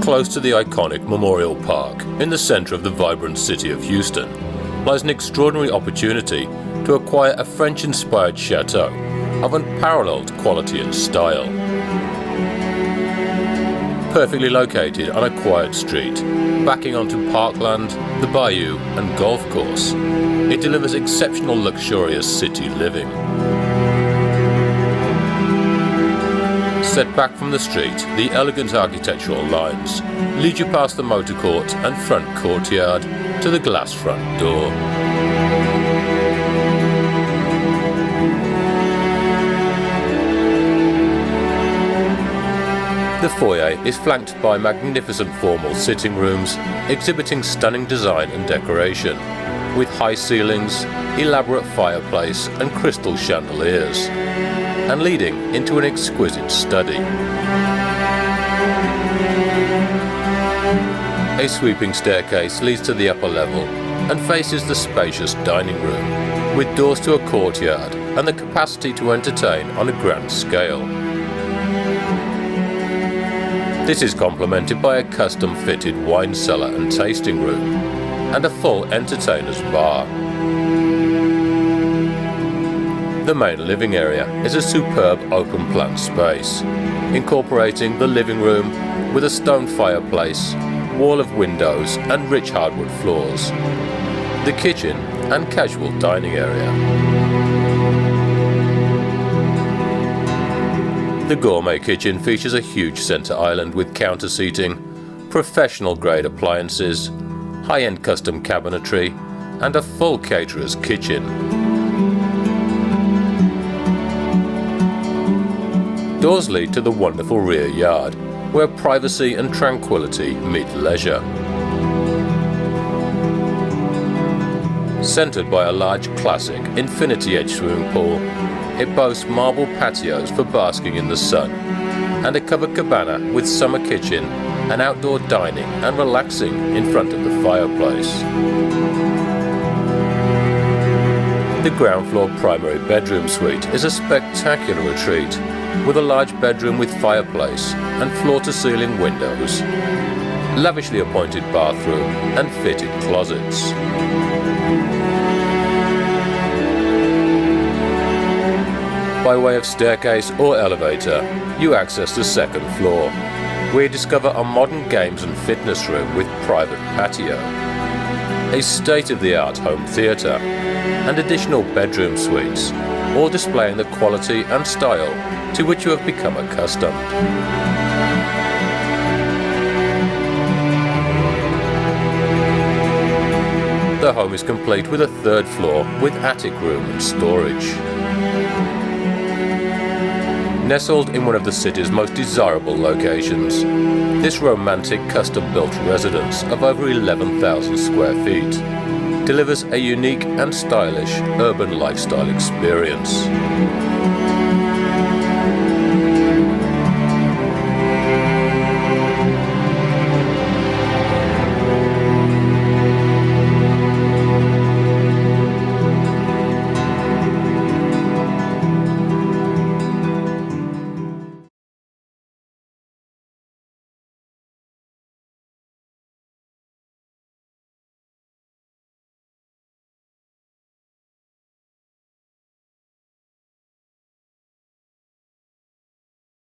Close to the iconic Memorial Park, in the center of the vibrant city of Houston, lies an extraordinary opportunity to acquire a French-inspired chateau of unparalleled quality and style. Perfectly located on a quiet street, backing onto parkland, the bayou and golf course, it delivers exceptional luxurious city living. Set back from the street, the elegant architectural lines lead you past the motor court and front courtyard to the glass front door. The foyer is flanked by magnificent formal sitting rooms exhibiting stunning design and decoration, with high ceilings, elaborate fireplace and crystal chandeliers, and leading into an exquisite study. A sweeping staircase leads to the upper level and faces the spacious dining room, with doors to a courtyard and the capacity to entertain on a grand scale. This is complemented by a custom-fitted wine cellar and tasting room, and a full entertainer's bar. The main living area is a superb open-plan space, incorporating the living room with a stone fireplace, wall of windows and rich hardwood floors, the kitchen and casual dining area. The gourmet kitchen features a huge center island with counter seating, professional-grade appliances, high-end custom cabinetry, and a full caterer's kitchen. Doors lead to the wonderful rear yard, where privacy and tranquility meet leisure. Centered by a large classic infinity-edge swimming pool, it boasts marble patios for basking in the sun, and a covered cabana with summer kitchen and outdoor dining and relaxing in front of the fireplace. The ground floor primary bedroom suite is a spectacular retreat, with a large bedroom with fireplace and floor-to-ceiling windows, lavishly appointed bathroom and fitted closets. By way of staircase or elevator, you access the second floor, where you discover a modern games and fitness room with private patio, a state-of-the-art home theater, and additional bedroom suites, all displaying the quality and style to which you have become accustomed. The home is complete with a third floor with attic room and storage. Nestled in one of the city's most desirable locations, this romantic custom-built residence of over 11,000 square feet delivers a unique and stylish urban lifestyle experience.